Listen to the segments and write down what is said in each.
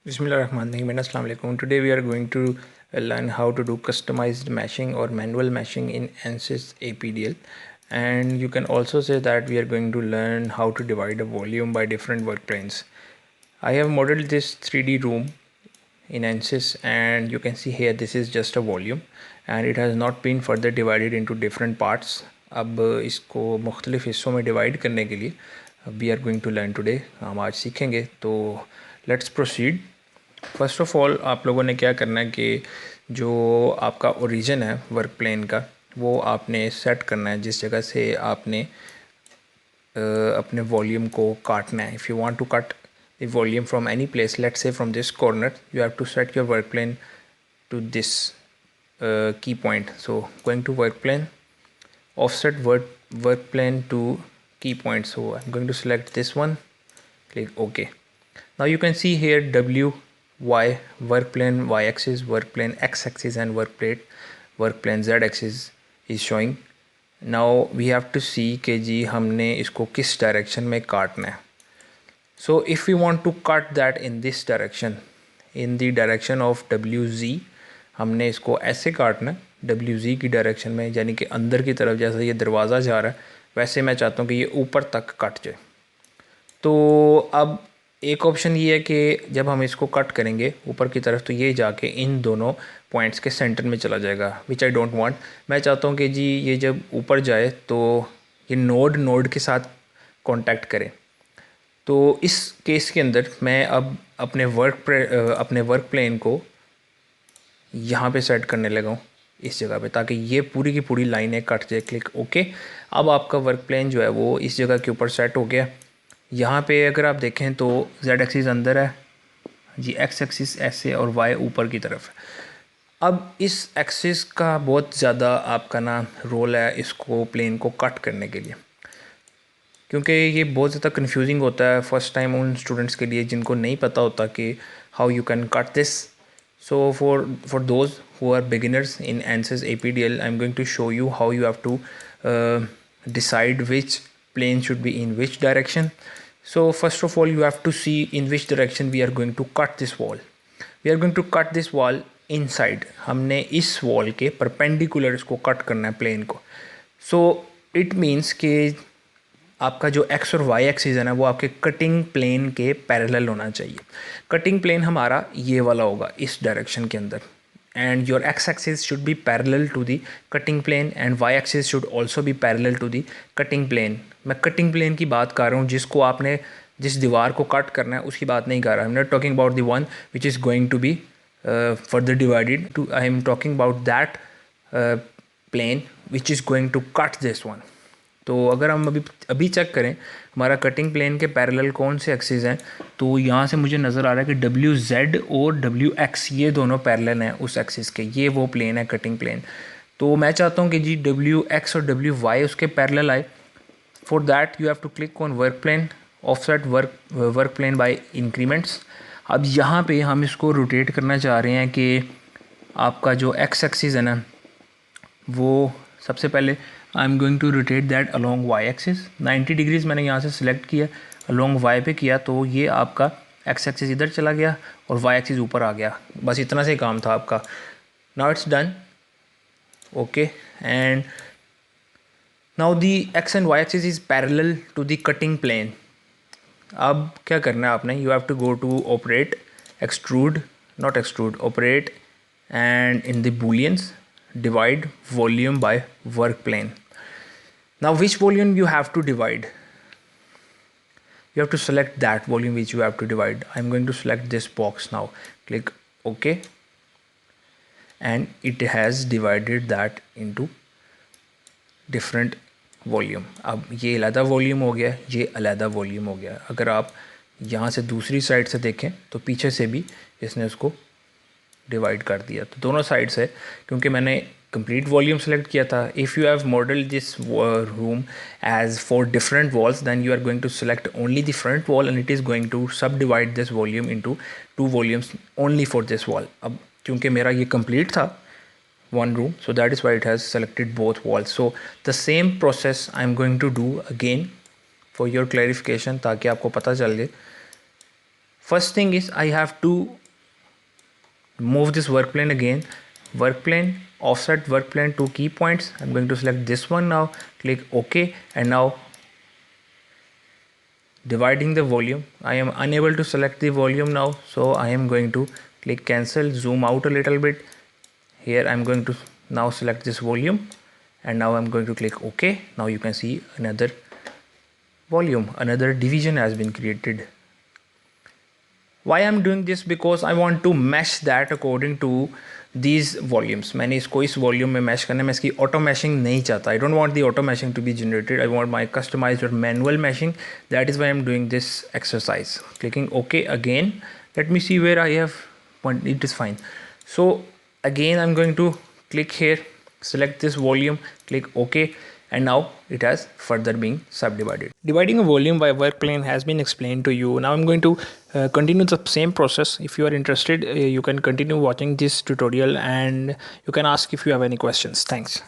Bismillahirrahmanirrahim. Assalamu alaikum. Today we are going to learn how to do customized meshing or manual meshing in ANSYS APDL, and you can also say that we are going to learn how to divide a volume by different work planes. I have modeled this 3D room in ANSYS, and you can see here this is just a volume and it has not been further divided into different parts. अब इसको मुख्तलिफ हिस्सों में divide करने के लिए we are going to learn today. हम आज सीखेंगे, तो let's proceed. First of all आप लोगों ने क्या करना है कि जो आपका ओरिजिन है वर्क प्लेन का वो आपने सेट करना है जिस जगह से आपने अपने वॉल्यूम को काटना है. If you want to cut the volume from any place, let's say from this corner, you have to set your work plane to this key point. So going to work plane, offset work plane to key point. So I'm going to select this one, click OK. Now you can see here W, Y, work plane Y axis, work plane X axis, and work plane Z axis is showing. Now we have to see कि जी हमने इसको किस direction में काटना है. So if we want to cut that in this direction, in the direction of WZ, हमने इसको ऐसे काटना है WZ की डायरेक्शन में, यानी कि अंदर की तरफ. जैसा ये दरवाज़ा जा रहा है वैसे मैं चाहता हूँ कि ये ऊपर तक कट जाए. तो अब एक ऑप्शन ये है कि जब हम इसको कट करेंगे ऊपर की तरफ तो ये जाके इन दोनों पॉइंट्स के सेंटर में चला जाएगा, विच आई डोंट वांट. मैं चाहता हूँ कि जी ये जब ऊपर जाए तो ये नोड के साथ कांटेक्ट करे. तो इस केस के अंदर मैं अब अपने वर्क प्लेन को यहाँ पे सेट करने लगा हूँ इस जगह पे, ताकि ये पूरी की पूरी लाइनें कट जाए. Click okay. अब आपका वर्क प्लेन जो है वो इस जगह के ऊपर सेट हो गया. यहाँ पे अगर आप देखें तो जेड एक्सिस अंदर है जी, एक्स एक्सिस ऐसे और वाई ऊपर की तरफ है. अब इस एक्सिस का बहुत ज़्यादा आपका ना रोल है इसको प्लेन को कट करने के लिए, क्योंकि ये बहुत ज़्यादा कंफ्यूजिंग होता है फर्स्ट टाइम उन स्टूडेंट्स के लिए जिनको नहीं पता होता कि how you can cut this. So for those who are beginners in ANSYS APDL, I'm going to show you how you have to decide which plane should be in which direction. So first of all, you have to see in which direction we are going to cut this wall. We are going to cut this wall inside. हमने इस wall के perpendicular इसको cut करना है plane को. So it means कि आपका जो एक्स और वाई एक्सिस है ना वो आपके कटिंग प्लेन के पैरेलल होना चाहिए. कटिंग प्लेन हमारा ये वाला होगा इस डायरेक्शन के अंदर, and your X axis should be parallel to the cutting plane and Y axis should also be parallel to the cutting plane. मैं कटिंग प्लेन की बात कर रहा हूँ जिसको आपने जिस दीवार को कट करना है उसकी बात नहीं कर रहा. I am not talking about the one which is going to be further divided to. I am talking about that plane which is going to cut this one. तो अगर हम अभी चेक करें हमारा कटिंग प्लेन के parallel कौन से axis हैं, तो यहाँ से मुझे नज़र आ रहा है कि WZ और WX ये दोनों पैरेलल हैं उस एक्सिस के. ये वो प्लेन है कटिंग प्लेन. तो मैं चाहता हूँ कि जी WX और WY उसके पैरेलल आए. For that you have to click on work plane, offset work plane by increments. अब यहाँ पे हम इसको रोटेट करना चाह रहे हैं कि आपका जो एक्स एक्सिस है ना वो सबसे पहले I am going to rotate that along Y axis. 90 degrees मैंने यहाँ से सिलेक्ट किया, अलोंग वाई पे किया, तो ये आपका एक्स एक्सिस इधर चला गया और वाई एक्सिस ऊपर आ गया. बस इतना से काम था आपका. Now it's done. Okay. And now the X and Y axis is parallel to the cutting plane. अब क्या करना है आपने, you have to go to operate, extrude, not extrude, operate, and in the booleans divide volume by work plane. Now which volume you have to divide? You have to select that volume which you have to divide. I'm going to select this box now. Click OK, and it has divided that into different volume. अब ये अलग volume हो गया, ये अलग volume हो गया. अगर आप यहाँ से दूसरी साइड से देखें तो पीछे से भी इसने उसको डिवाइड कर दिया. तो दोनों साइड से, क्योंकि मैंने कंप्लीट वॉल्यूम सेलेक्ट किया था. If you have model this room as four different walls then you are going to select only the front wall and it is going to subdivide this volume into 2 volumes only for this wall. अब क्योंकि मेरा ये complete था one room, so that is why it has selected both walls. So the same process I am going to do again for your clarification, ताकि आपको पता चल जाए. First thing is I have to move this work plane again. Work plane, offset work plane to key points. I'm going to select this one now, click OK, and now dividing the volume. I am unable to select the volume now, so I am going to click cancel, zoom out a little bit. Here I'm going to now select this volume, and now I'm going to click OK. Now you can see another volume, another division has been created. Why I'm doing this? Because I want to mesh that according to these volumes. मैंने इसको इस volume में mesh करना है, मैं इसकी auto meshing नहीं चाहता. I don't want the auto meshing to be generated. I want my customized or manual meshing. That is why I'm doing this exercise. Clicking OK again. Let me see where I have. It is fine. So again I'm going to click here, select this volume, click OK, and now it has further been subdivided. Dividing a volume by work plane has been explained to you. Now I'm going to continue the same process. If you are interested, you can continue watching this tutorial and you can ask if you have any questions. Thanks.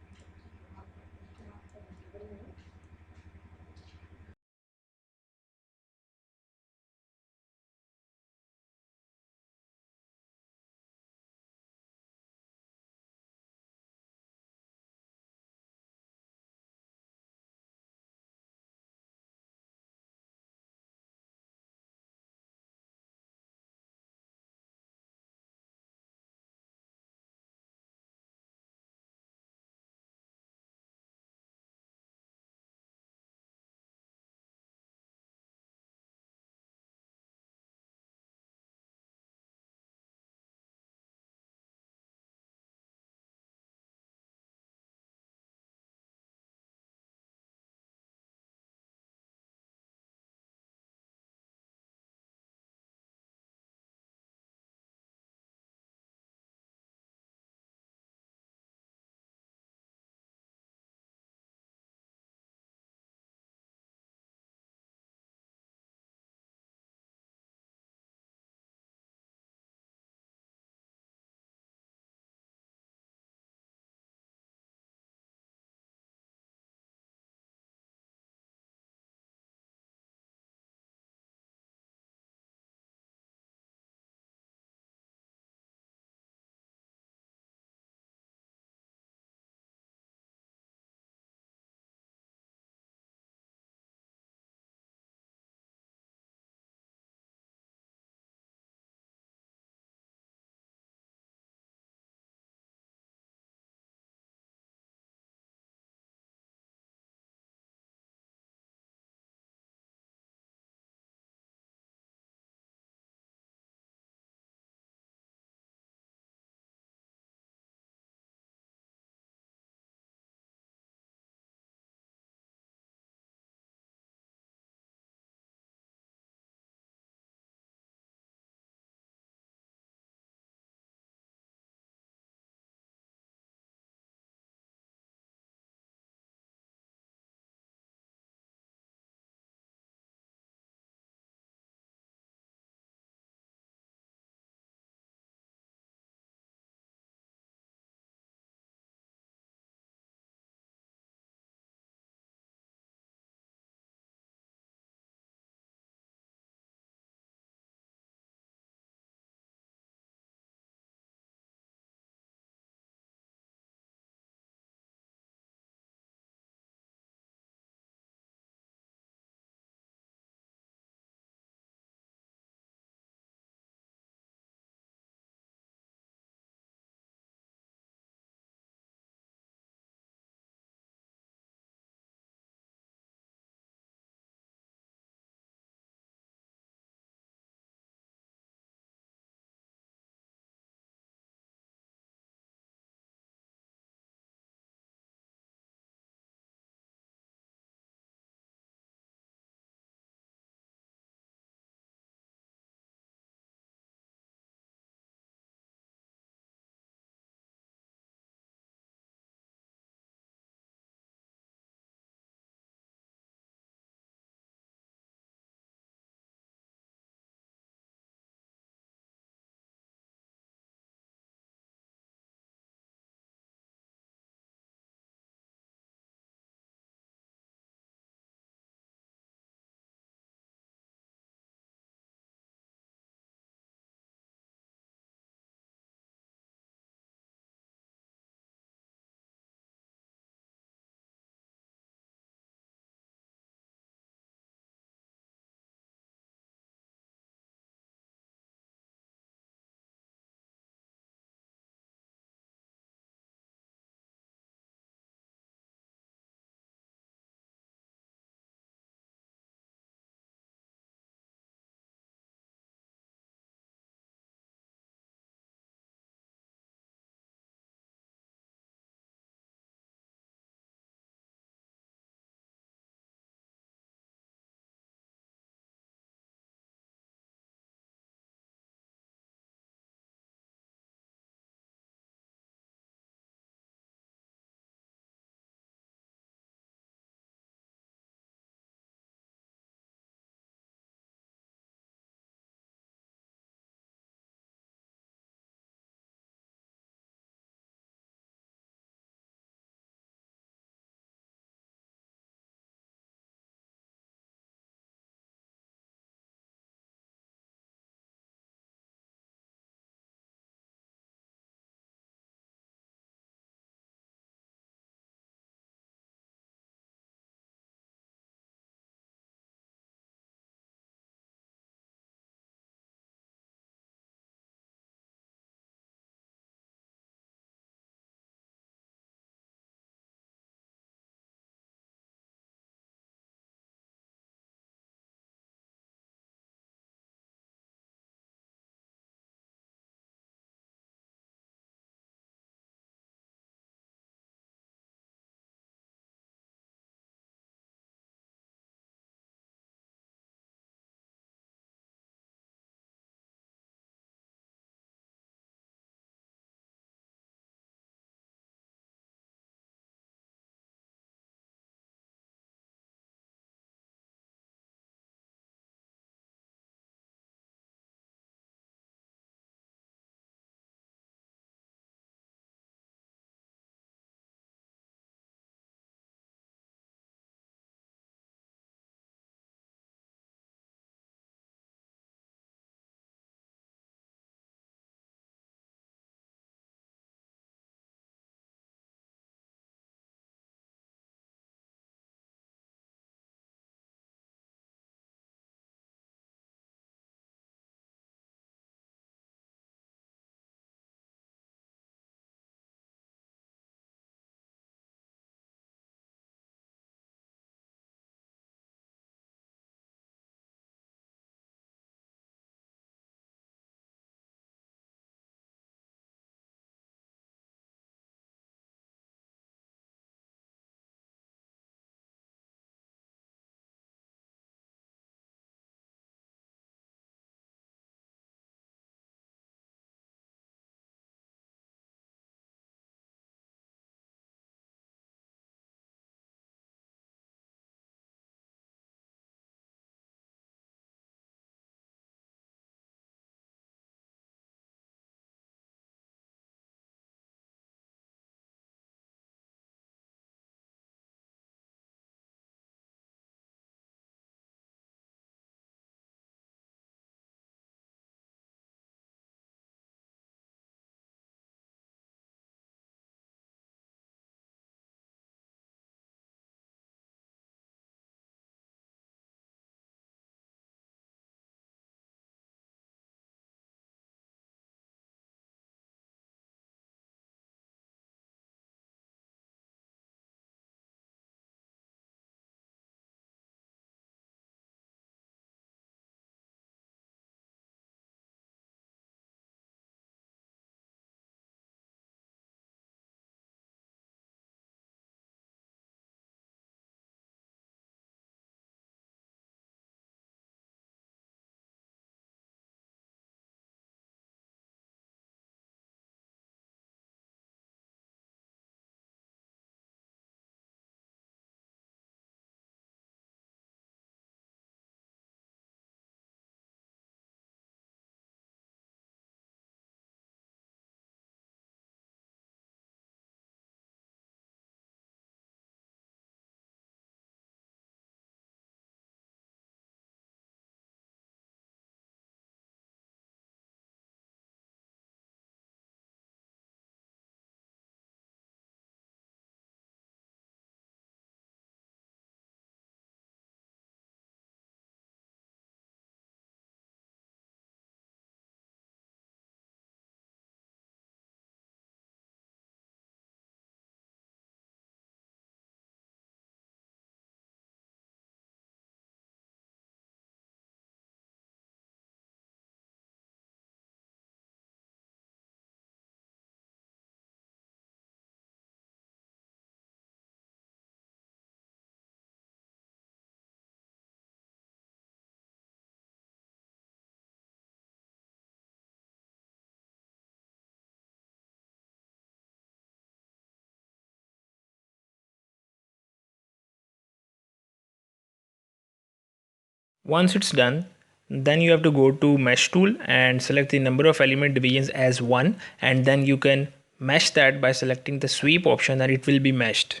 Once it's done, then you have to go to mesh tool and select the number of element divisions as 1, and then you can mesh that by selecting the sweep option and it will be meshed.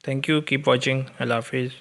Thank you. Keep watching. Allah Hafiz.